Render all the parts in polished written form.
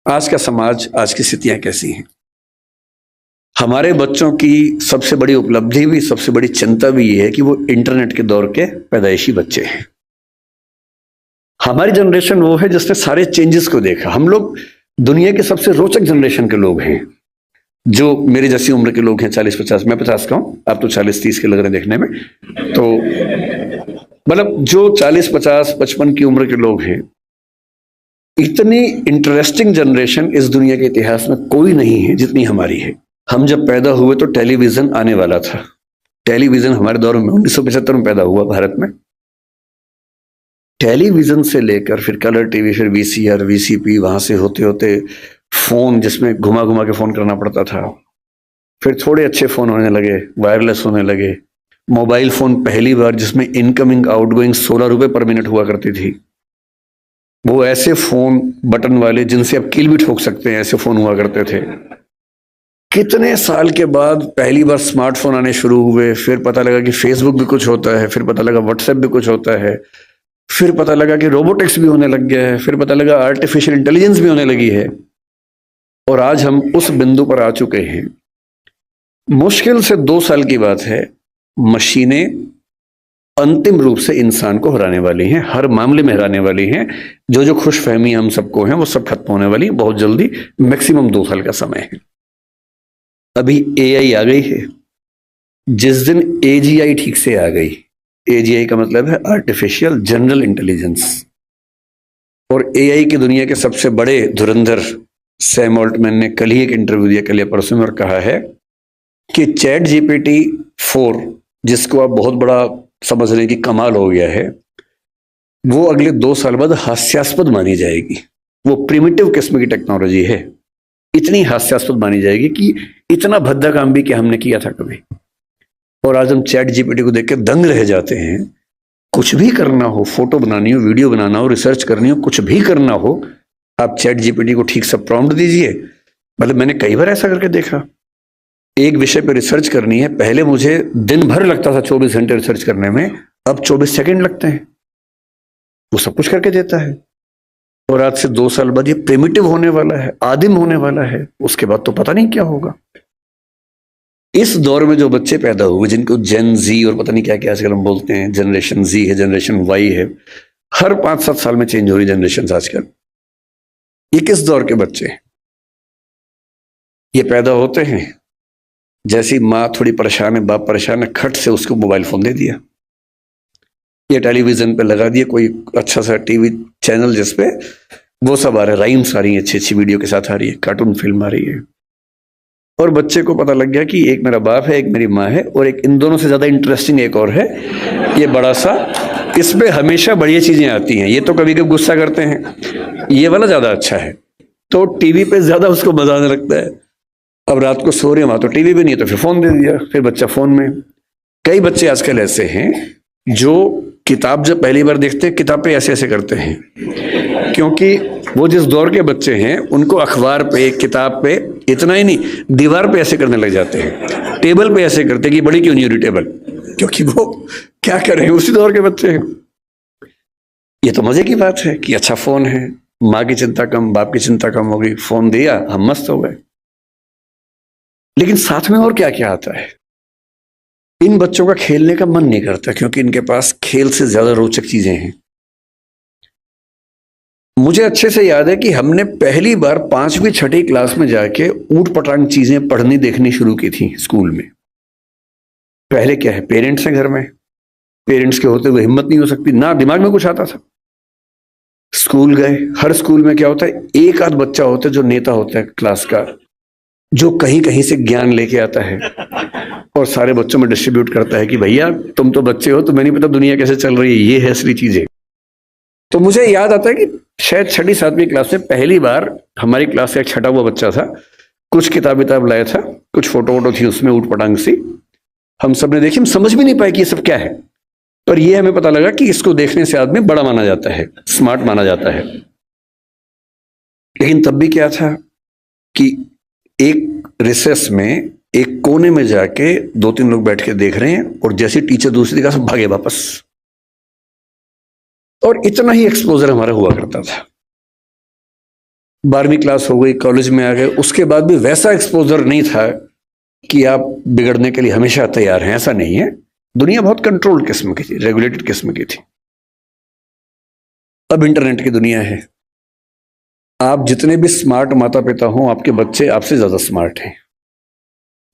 आज का समाज, आज की स्थितियां कैसी हैं। हमारे बच्चों की सबसे बड़ी उपलब्धि भी, सबसे बड़ी चिंता भी ये है कि वो इंटरनेट के दौर के पैदाइशी बच्चे हैं। हमारी जनरेशन वो है जिसने सारे चेंजेस को देखा। हम लोग दुनिया के सबसे रोचक जनरेशन के लोग हैं, जो मेरी जैसी उम्र के लोग हैं, 40-50। मैं 50 का हूं, आप तो 40-30 के लग रहे हैं देखने में। तो मतलब जो 40-50-55 की उम्र के लोग हैं, इतनी इंटरेस्टिंग जनरेशन इस दुनिया के इतिहास में कोई नहीं है जितनी हमारी है। हम जब पैदा हुए तो टेलीविजन आने वाला था। टेलीविजन हमारे दौर में 1975 में पैदा हुआ भारत में। टेलीविजन से लेकर फिर कलर टीवी, फिर वीसीआर, वीसीपी, वहां से होते होते फोन जिसमें घुमा घुमा के फोन करना पड़ता था। फिर थोड़े अच्छे फोन होने लगे, वायरलेस होने लगे। मोबाइल फोन पहली बार जिसमें इनकमिंग आउटगोइंग 16 रुपए पर मिनट हुआ करती थी। वो ऐसे फोन बटन वाले जिनसे आप कील भी ठोक सकते हैं, ऐसे फोन हुआ करते थे। कितने साल के बाद पहली बार स्मार्टफोन आने शुरू हुए। फिर पता लगा कि फेसबुक भी कुछ होता है, फिर पता लगा व्हाट्सएप भी कुछ होता है, फिर पता लगा कि रोबोटिक्स भी होने लग गया है, फिर पता लगा आर्टिफिशियल इंटेलिजेंस भी होने लगी है। और आज हम उस बिंदु पर आ चुके हैं। मुश्किल से 2 साल की बात है, मशीनें अंतिम रूप से इंसान को हराने वाली हैं, हर मामले में हराने वाली हैं। जो जो खुशफहमी हम सबको हैं वो सब खत्म होने वाली बहुत जल्दी। मैक्सिमम 2 साल का समय है। अभी एआई आ गई है। जिस दिन एजीआई ठीक से आ गई, एजीआई का मतलब है आर्टिफिशियल जनरल इंटेलिजेंस, और एआई की दुनिया के सबसे बड़े धुरंधर सैम ऑल्टमैन ने कल ही एक इंटरव्यू दिया, कल या परसों में, और कहा है कि चैट जीपीटी 4, जिसको आप बहुत बड़ा समझ रहे कि कमाल हो गया है, वो अगले 2 साल बाद हास्यास्पद मानी जाएगी। वो प्रिमिटिव किस्म की टेक्नोलॉजी है, इतनी हास्यास्पद मानी जाएगी कि इतना भद्दा काम भी क्या हमने किया था कभी। और आज हम चैट जीपीटी को देख के दंग रह जाते हैं। कुछ भी करना हो, फोटो बनानी हो, वीडियो बनाना हो, रिसर्च करनी हो, कुछ भी करना हो, आप चैट जीपीटी को ठीक से प्रॉम्प्ट दीजिए। मतलब मैंने कई बार ऐसा करके देखा। एक विषय पर रिसर्च करनी है, पहले मुझे दिन भर लगता था 24 घंटे रिसर्च करने में, अब 24 सेकंड लगते हैं। वो सब कुछ करके देता है। और आज से 2 साल बाद ये प्रिमिटिव होने वाला है, आदिम होने वाला है। उसके बाद तो पता नहीं क्या होगा। इस दौर में जो बच्चे पैदा हुए, जिनको जेन जी और पता नहीं क्या क्या आजकल हम बोलते हैं, जनरेशन जी है, जनरेशन वाई है, हर 5-7 साल में चेंज हो रही जनरेशन आजकल। ये किस दौर के बच्चे? ये पैदा होते हैं जैसी माँ थोड़ी परेशान है, बाप परेशान है, खट से उसको मोबाइल फोन दे दिया, ये टेलीविजन पे लगा दिया कोई अच्छा सा टीवी चैनल जिसपे वो सब आ रहा है, राइम्स आ रही है, अच्छी अच्छी वीडियो के साथ आ रही है, कार्टून फिल्म आ रही है। और बच्चे को पता लग गया कि एक मेरा बाप है, एक मेरी माँ है, और एक इन दोनों से ज्यादा इंटरेस्टिंग एक और है, ये बड़ा सा, इसमें हमेशा बढ़िया चीजें आती हैं, ये तो कभी कभी गुस्सा करते हैं, ये वाला ज्यादा अच्छा है। तो टीवी पे ज्यादा उसको मजा आने लगता है। अब रात को सो रहे हैं, वहां तो टीवी भी नहीं है, तो फिर फोन दे दिया, फिर बच्चा फोन में। कई बच्चे आजकल ऐसे हैं जो किताब जब पहली बार देखते हैं, किताब पे ऐसे ऐसे करते हैं, क्योंकि वो जिस दौर के बच्चे हैं उनको अखबार पे, किताब पे, इतना ही नहीं, दीवार पे ऐसे करने लग जाते हैं, टेबल पे ऐसे करते हैं कि बड़ी क्यों नहीं हो रही टेबल, क्योंकि वो क्या करें, उसी दौर के बच्चे हैं। ये तो मजे की बात है कि अच्छा फोन है, माँ की चिंता कम, बाप की चिंता कम हो गई, फोन दिया, हम मस्त हो गए। लेकिन साथ में और क्या क्या आता है। इन बच्चों का खेलने का मन नहीं करता, क्योंकि इनके पास खेल से ज्यादा रोचक चीजें हैं। मुझे अच्छे से याद है कि हमने पहली बार 5वीं-6ठी क्लास में जाके ऊट पटांग चीजें पढ़नी देखनी शुरू की थी स्कूल में। पहले क्या है, पेरेंट्स हैं घर में, पेरेंट्स के होते हुए हिम्मत नहीं हो सकती, ना दिमाग में कुछ आता था। स्कूल गए, हर स्कूल में क्या होता है, एक आध बच्चा होता है जो नेता होता है क्लास का, जो कहीं कहीं से ज्ञान लेके आता है और सारे बच्चों में डिस्ट्रीब्यूट करता है कि भैया तुम तो बच्चे हो, तुम्हें नहीं पता दुनिया कैसे चल रही है, ये है असली चीजें। तो मुझे याद आता है कि शायद 6ठी-7वीं क्लास में पहली बार हमारी क्लास का एक छठा हुआ बच्चा था, कुछ किताब लाया था, कुछ फोटो वोटो थी उसमें ऊट पटांग सी, हम सब ने देखी, हम समझ भी नहीं पाए कि ये सब क्या है। पर ये हमें पता लगा कि इसको देखने से आदमी बड़ा माना जाता है, स्मार्ट माना जाता है। लेकिन तब भी क्या था कि एक रिसेस में, एक कोने में जाके 2-3 लोग बैठ के देख रहे हैं, और जैसे टीचर दूसरी जगह से भागे वापस। और इतना ही एक्सपोजर हमारा हुआ करता था। 12वीं क्लास हो गई, कॉलेज में आ गए, उसके बाद भी वैसा एक्सपोजर नहीं था कि आप बिगड़ने के लिए हमेशा तैयार हैं, ऐसा नहीं है। दुनिया बहुत कंट्रोल्ड किस्म की थी, रेगुलेटेड किस्म की थी। अब इंटरनेट की दुनिया है। आप जितने भी स्मार्ट माता पिता हों, आपके बच्चे आपसे ज्यादा स्मार्ट हैं।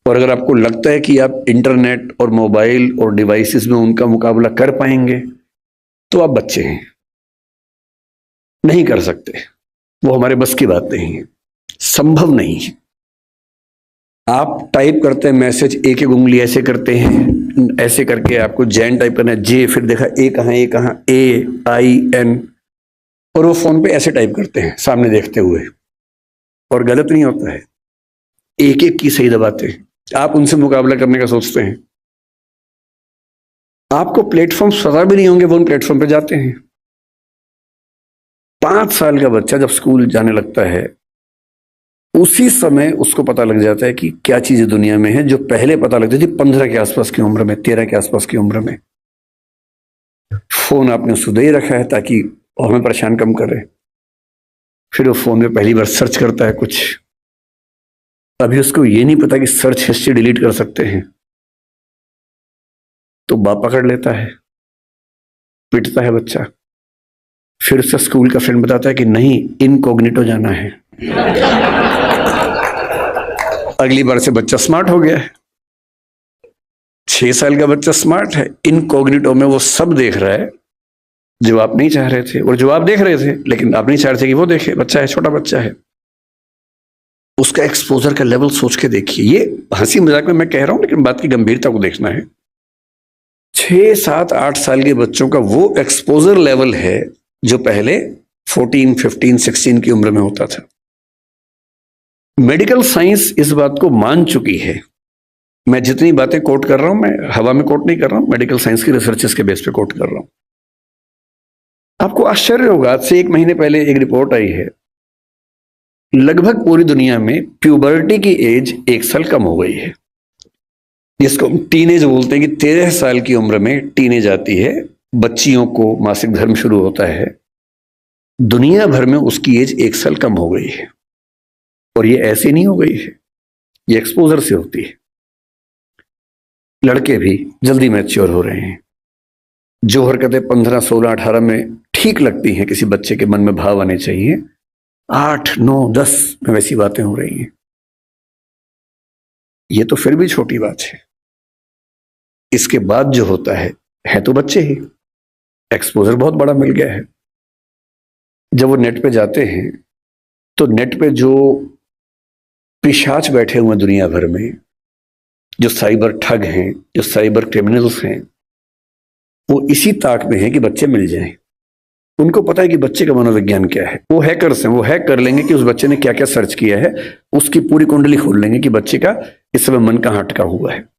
और अगर आपको लगता है कि आप इंटरनेट और मोबाइल और डिवाइसेस में उनका मुकाबला कर पाएंगे, तो आप बच्चे हैं, नहीं कर सकते। वो हमारे बस की बात नहीं है, संभव नहीं है। आप टाइप करते हैं मैसेज, एक एक उंगली ऐसे करते हैं, ऐसे करके आपको जैन टाइप करना है, जे, फिर देखा ए कहाँ, AIN, और वो फोन पे ऐसे टाइप करते हैं सामने देखते हुए, और गलत नहीं होता है, एक एक की सही दबाते हैं। आप उनसे मुकाबला करने का सोचते हैं। आपको प्लेटफॉर्म पता भी नहीं होंगे, वो उन प्लेटफॉर्म पे जाते हैं। 5 साल का बच्चा जब स्कूल जाने लगता है, उसी समय उसको पता लग जाता है कि क्या चीजें दुनिया में है, जो पहले पता लगती थी 15 के आसपास की उम्र में, 13 के आसपास की उम्र में। फोन आपने उसको दे रखा है ताकि हमें परेशान कम करे। फिर वो फोन में पहली बार सर्च करता है कुछ, अभी उसको ये नहीं पता कि सर्च हिस्ट्री डिलीट कर सकते हैं। तो बाप पकड़ लेता है, पिटता है बच्चा। फिर उसका स्कूल का फ्रेंड बताता है कि नहीं, इनकॉग्निटो जाना है। अगली बार से बच्चा स्मार्ट हो गया है। 6 साल का बच्चा स्मार्ट है, इनकॉग्निटो में वो सब देख रहा है जो आप नहीं चाह रहे थे, और जो आप देख रहे थे लेकिन आप नहीं चाह रहे थे कि वो देखे। बच्चा है, छोटा बच्चा है, उसका एक्सपोजर का लेवल सोच के देखिए। ये हंसी मजाक में मैं कह रहा हूं, लेकिन बात की गंभीरता को देखना है। 6, 7, 8 साल के बच्चों का वो एक्सपोजर लेवल है जो पहले 14, 15, 16 की उम्र में होता था। मेडिकल साइंस इस बात को मान चुकी है। मैं जितनी बातें कोट कर रहा हूं, मैं हवा में कोट नहीं कर रहा हूं, मेडिकल साइंस की रिसर्चेस के बेस पे कोट कर रहा हूं। आपको आश्चर्य होगा, आज से 1 महीने पहले एक रिपोर्ट आई है, लगभग पूरी दुनिया में प्यूबर्टी की एज 1 साल कम हो गई है, जिसको टीनेज बोलते हैं कि 13 साल की उम्र में टीनेज आती है, बच्चियों को मासिक धर्म शुरू होता है। दुनिया भर में उसकी एज 1 साल कम हो गई है। और ये ऐसे नहीं हो गई है, ये एक्सपोजर से होती है। लड़के भी जल्दी मैच्योर हो रहे हैं। जो हरकतें 15, 16, 18 में ठीक लगती हैं, किसी बच्चे के मन में भाव आने चाहिए, 8, 9, 10 में वैसी बातें हो रही हैं। ये तो फिर भी छोटी बात है। इसके बाद जो होता है तो बच्चे ही। एक्सपोजर बहुत बड़ा मिल गया है। जब वो नेट पे जाते हैं, तो नेट पे जो पिशाच बैठे हुए दुनिया भर में, जो साइबर ठग हैं, जो साइबर क्रिमिनल्स हैं, वो इसी ताक में है कि बच्चे मिल जाएं। उनको पता है कि बच्चे का मनोविज्ञान क्या है। वो हैकर्स हैं, वो हैक कर लेंगे कि उस बच्चे ने क्या क्या सर्च किया है, उसकी पूरी कुंडली खोल लेंगे कि बच्चे का इस समय मन कहां अटका हुआ है।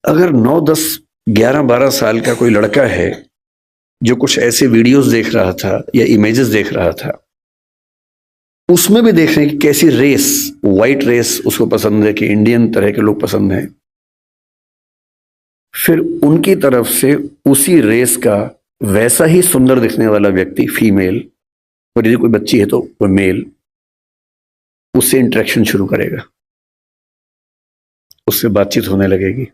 अगर 9, 10, 11, 12 साल का कोई लड़का है जो कुछ ऐसे वीडियोस देख रहा था या इमेजेस देख रहा था, उसमें भी देख रहे हैं कि कैसी रेस, व्हाइट रेस उसको पसंद है, कि इंडियन तरह के लोग पसंद हैं, फिर उनकी तरफ से उसी रेस का वैसा ही सुंदर दिखने वाला व्यक्ति, फीमेल, और यदि कोई बच्ची है तो वो मेल, उससे इंटरेक्शन शुरू करेगा, उससे बातचीत होने लगेगी।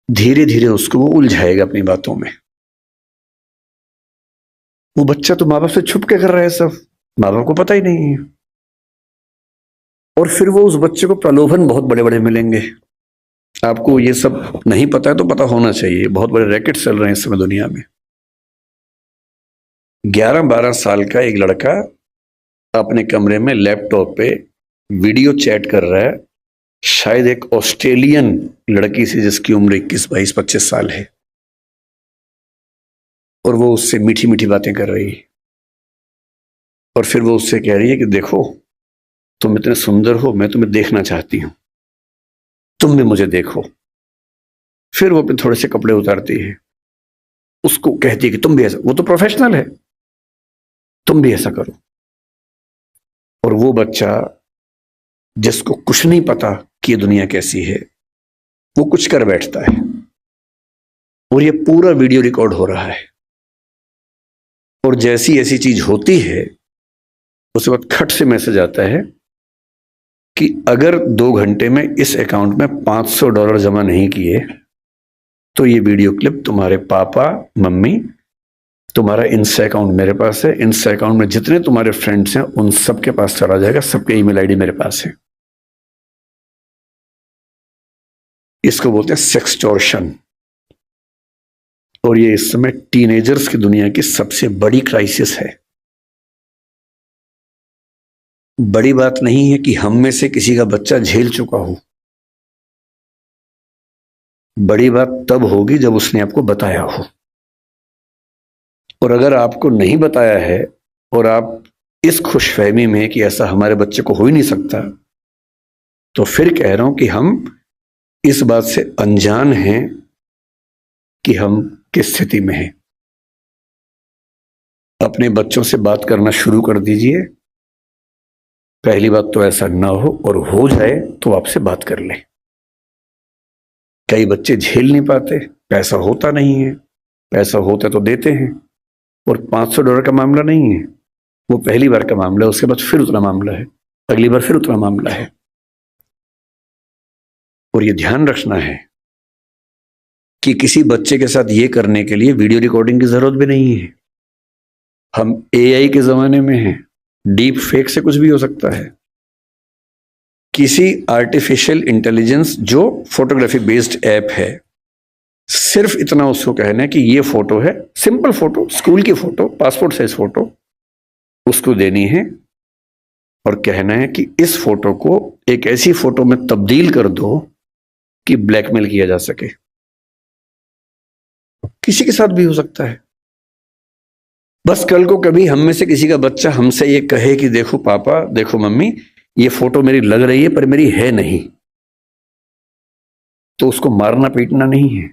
धीरे धीरे उसको वो उलझाएगा अपनी बातों में। वो बच्चा तो माँ बाप से छुप के कर रहा है सब, माँ बाप को पता ही नहीं है। और फिर वो उस बच्चे को प्रलोभन बहुत बड़े बड़े मिलेंगे। आपको ये सब नहीं पता है तो पता होना चाहिए, बहुत बड़े रैकेट चल रहे हैं इस समय दुनिया में। 11-12 साल का एक लड़का अपने कमरे में लैपटॉप पे वीडियो चैट कर रहा है, शायद एक ऑस्ट्रेलियन लड़की से जिसकी उम्र 21, 22, 25 साल है, और वो उससे मीठी मीठी बातें कर रही है। और फिर वो उससे कह रही है कि देखो, तुम इतने सुंदर हो, मैं तुम्हें देखना चाहती हूं, तुम भी मुझे देखो। फिर वो अपने थोड़े से कपड़े उतारती है, उसको कहती है कि तुम भी ऐसा, वो तो प्रोफेशनल है, तुम भी ऐसा करो। और वो बच्चा जिसको कुछ नहीं पता कि ये दुनिया कैसी है, वो कुछ कर बैठता है। और ये पूरा वीडियो रिकॉर्ड हो रहा है। और जैसी ऐसी चीज होती है उसके बाद खट से मैसेज आता है कि अगर 2 घंटे में इस अकाउंट में $500 जमा नहीं किए तो ये वीडियो क्लिप तुम्हारे पापा मम्मी, तुम्हारा इंस्टा अकाउंट मेरे पास है, इंस्टा अकाउंट में जितने तुम्हारे फ्रेंड्स हैं उन सबके पास चला जाएगा, सबके ईमेल आईडी मेरे पास है। इसको बोलते हैं सेक्सटॉर्शन। और ये इस समय टीनेजर्स की दुनिया की सबसे बड़ी क्राइसिस है। बड़ी बात नहीं है कि हम में से किसी का बच्चा झेल चुका हो, बड़ी बात तब होगी जब उसने आपको बताया हो। और अगर आपको नहीं बताया है और आप इस खुशफहमी में कि ऐसा हमारे बच्चे को हो ही नहीं सकता, तो फिर कह रहा हूं कि हम इस बात से अनजान हैं कि हम किस स्थिति में हैं। अपने बच्चों से बात करना शुरू कर दीजिए। पहली बात तो ऐसा ना हो, और हो जाए तो आपसे बात कर ले। कई बच्चे झेल नहीं पाते, पैसा होता नहीं है, पैसा होता तो देते हैं। और $500 का मामला नहीं है, वो पहली बार का मामला है, उसके बाद फिर उतना मामला है, अगली बार फिर उतना मामला है। और ये ध्यान रखना है कि किसी बच्चे के साथ ये करने के लिए वीडियो रिकॉर्डिंग की जरूरत भी नहीं है। हम एआई के जमाने में हैं, डीप फेक से कुछ भी हो सकता है। किसी आर्टिफिशियल इंटेलिजेंस जो फोटोग्राफी बेस्ड ऐप है, सिर्फ इतना उसको कहना है कि ये फोटो है, सिंपल फोटो, स्कूल की फोटो, पासपोर्ट साइज फोटो उसको देनी है और कहना है कि इस फोटो को एक ऐसी फोटो में तब्दील कर दो कि ब्लैकमेल किया जा सके। किसी के साथ भी हो सकता है। बस कल को कभी हम में से किसी का बच्चा हमसे ये कहे कि देखो पापा, देखो मम्मी, ये फोटो मेरी लग रही है पर मेरी है नहीं, तो उसको मारना पीटना नहीं है,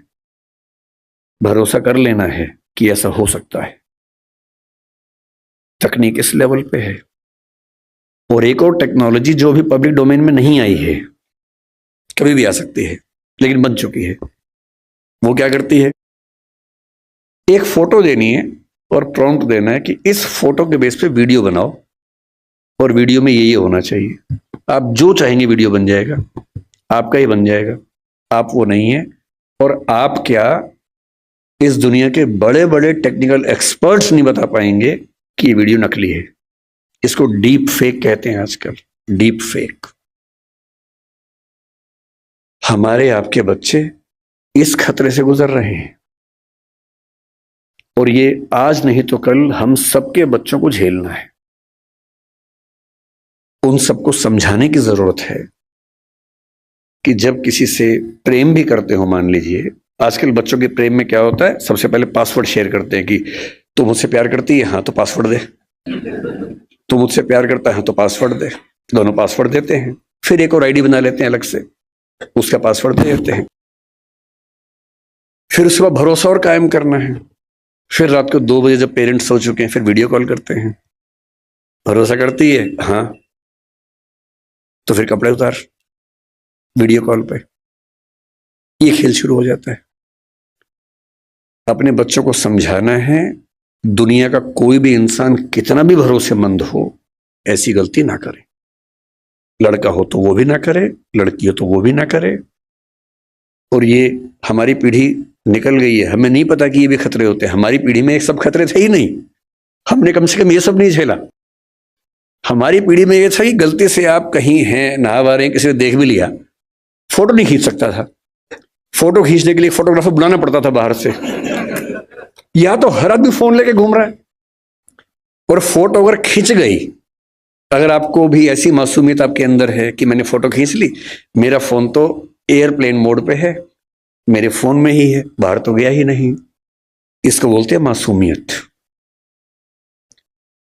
भरोसा कर लेना है कि ऐसा हो सकता है। तकनीक इस लेवल पे है। और एक और टेक्नोलॉजी जो भी पब्लिक डोमेन में नहीं आई है, कभी भी आ सकती है लेकिन बन चुकी है। वो क्या करती है, एक फोटो देनी है और प्रॉम्प्ट देना है कि इस फोटो के बेस पे वीडियो बनाओ और वीडियो में ये होना चाहिए। आप जो चाहेंगे वीडियो बन जाएगा, आपका ही बन जाएगा। आप वो नहीं है। और आप क्या, इस दुनिया के बड़े बड़े टेक्निकल एक्सपर्ट्स नहीं बता पाएंगे कि ये वीडियो नकली है। इसको डीप फेक कहते हैं आजकल, डीप फेक। हमारे आपके बच्चे इस खतरे से गुजर रहे हैं और ये आज नहीं तो कल हम सबके बच्चों को झेलना है। उन सबको समझाने की जरूरत है कि जब किसी से प्रेम भी करते हो, मान लीजिए आजकल बच्चों के प्रेम में क्या होता है, सबसे पहले पासवर्ड शेयर करते हैं कि तू मुझसे प्यार करती है, हाँ तो पासवर्ड दे, तू मुझसे प्यार करता है तो पासवर्ड दे। दोनों पासवर्ड देते हैं, फिर एक और आईडी बना लेते हैं अलग से, उसका पासवर्ड दे देते हैं। फिर उसके बाद भरोसा और कायम करना है। फिर रात को 2 बजे जब पेरेंट्स सो चुके हैं, फिर वीडियो कॉल करते हैं। भरोसा करती है, हाँ, तो फिर कपड़े उतार, वीडियो कॉल पे। ये खेल शुरू हो जाता है। अपने बच्चों को समझाना है, दुनिया का कोई भी इंसान कितना भी भरोसेमंद हो, ऐसी गलती ना करे। लड़का हो तो वो भी ना करे, लड़की हो तो वो भी ना करे। और ये हमारी पीढ़ी निकल गई है, हमें नहीं पता कि ये भी खतरे होते हैं। हमारी पीढ़ी में ये सब खतरे थे ही नहीं, हमने कम से कम ये सब नहीं झेला। हमारी पीढ़ी में ये था कि गलती से आप कहीं हैं, नहा रहे हैं, किसी ने देख भी लिया, फोटो नहीं खींच सकता था। फोटो खींचने के लिए फोटोग्राफर बुलाना पड़ता था बाहर से, या तो हर आदमी फोन लेके घूम रहा है। और फोटो अगर खींच गई, अगर आपको भी ऐसी मासूमियत आपके अंदर है कि मैंने फोटो खींच ली, मेरा फोन तो एयरप्लेन मोड पे है, मेरे फोन में ही है, बाहर तो गया ही नहीं, इसको बोलते हैं मासूमियत।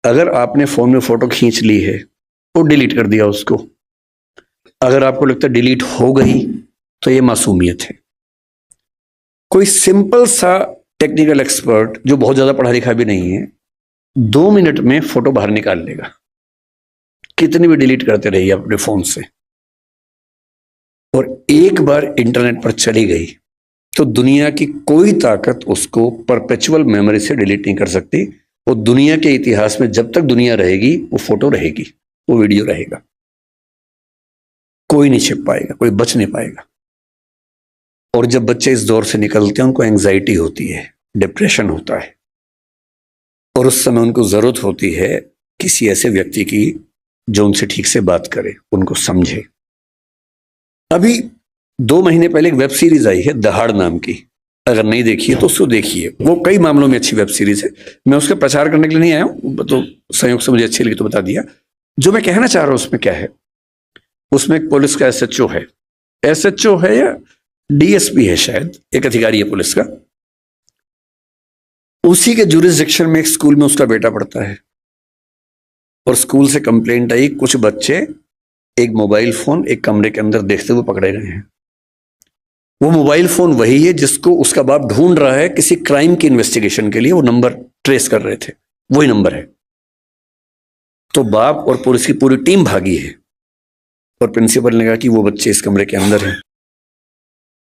अगर आपने फोन में फोटो खींच ली है तो डिलीट कर दिया उसको, अगर आपको लगता है डिलीट हो गई तो ये मासूमियत है। कोई सिंपल सा टेक्निकल एक्सपर्ट जो बहुत ज्यादा पढ़ा लिखा भी नहीं है, 2 मिनट में फोटो बाहर निकाल लेगा, कितनी भी डिलीट करते रहिए अपने फोन से। और एक बार इंटरनेट पर चली गई तो दुनिया की कोई ताकत उसको परपेचुअल मेमोरी से डिलीट नहीं कर सकती। वो दुनिया के इतिहास में जब तक दुनिया रहेगी वो फोटो रहेगी, वो वीडियो रहेगा, कोई नहीं छिप पाएगा, कोई बच नहीं पाएगा। और जब बच्चे इस दौर से निकलते हैं उनको एंजाइटी होती है, डिप्रेशन होता है, और उस समय उनको जरूरत होती है किसी ऐसे व्यक्ति की जो उनसे ठीक से बात करे, उनको समझे। अभी 2 महीने पहले एक वेब सीरीज आई है दहाड़ नाम की, अगर नहीं देखी है तो उसको देखिए, वो कई मामलों में अच्छी वेब सीरीज है। मैं उसका प्रचार करने के लिए नहीं आया हूं, तो संयोग से मुझे अच्छी लगी तो बता दिया। जो मैं कहना चाह रहा हूं उसमें क्या है, उसमें एक पुलिस का एसएचओ है, एसएचओ है या डीएसपी है शायद, एक अधिकारी है पुलिस का। उसी के जुरिसडिक्शन में एक स्कूल में उसका बेटा पढ़ता है, और स्कूल से कंप्लेंट आई कुछ बच्चे एक मोबाइल फोन एक कमरे के अंदर देखते हुए पकड़े गए हैं। वो मोबाइल फोन वही है जिसको उसका बाप ढूंढ रहा है किसी क्राइम की इन्वेस्टिगेशन के लिए, वो नंबर ट्रेस कर रहे थे, वही नंबर है। तो बाप और पुलिस की पूरी टीम भागी है, और प्रिंसिपल ने कहा कि वो बच्चे इस कमरे के अंदर हैं।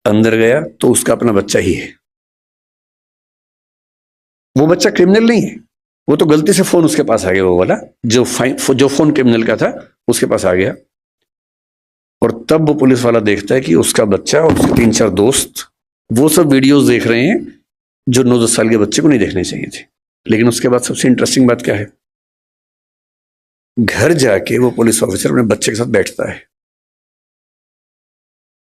अंदर गया तो उसका अपना बच्चा ही है। वो बच्चा क्रिमिनल नहीं है, वो तो गलती से फोन उसके पास आ गया, वो वाला जो फोन क्रिमिनल का था उसके पास आ गया। और तब वो पुलिस वाला देखता है कि उसका बच्चा और उसके 3-4 दोस्त वो सब वीडियोस देख रहे हैं जो 9-10 साल के बच्चे को नहीं देखने चाहिए थे। लेकिन उसके बाद सबसे इंटरेस्टिंग बात क्या है, घर जाके वो पुलिस ऑफिसर अपने बच्चे के साथ बैठता है,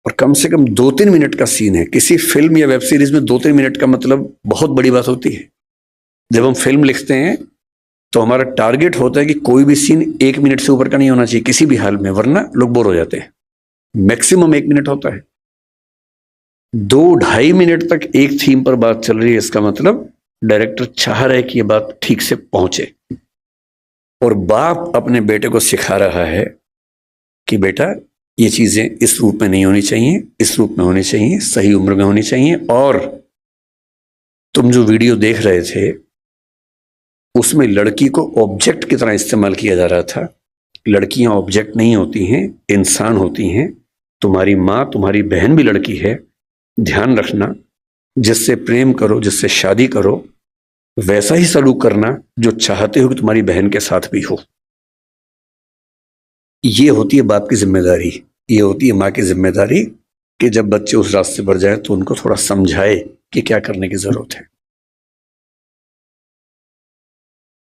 और कम से कम 2-3 मिनट का सीन है। किसी फिल्म या वेब सीरीज में 2-3 मिनट का मतलब बहुत बड़ी बात होती है। जब हम फिल्म लिखते हैं तो हमारा टारगेट होता है कि कोई भी सीन 1 मिनट से ऊपर का नहीं होना चाहिए किसी भी हाल में, वरना लोग बोर हो जाते हैं। मैक्सिमम 1 मिनट होता है। 2-2.5 मिनट तक एक थीम पर बात चल रही है, इसका मतलब डायरेक्टर चाह रहा है कि यह बात ठीक से पहुंचे। और बाप अपने बेटे को सिखा रहा है कि बेटा ये चीजें इस रूप में नहीं होनी चाहिए, इस रूप में होनी चाहिए, सही उम्र में होनी चाहिए। और तुम जो वीडियो देख रहे थे उसमें लड़की को ऑब्जेक्ट की तरह इस्तेमाल किया जा रहा था। लड़कियां ऑब्जेक्ट नहीं होती हैं, इंसान होती हैं। तुम्हारी माँ, तुम्हारी बहन भी लड़की है। ध्यान रखना, जिससे प्रेम करो, जिससे शादी करो, वैसा ही सलूक करना जो चाहते हो कि तुम्हारी बहन के साथ भी हो। ये होती है बाप की जिम्मेदारी, ये होती है माँ की जिम्मेदारी कि जब बच्चे उस रास्ते पर जाए तो उनको थोड़ा समझाए कि क्या करने की जरूरत है।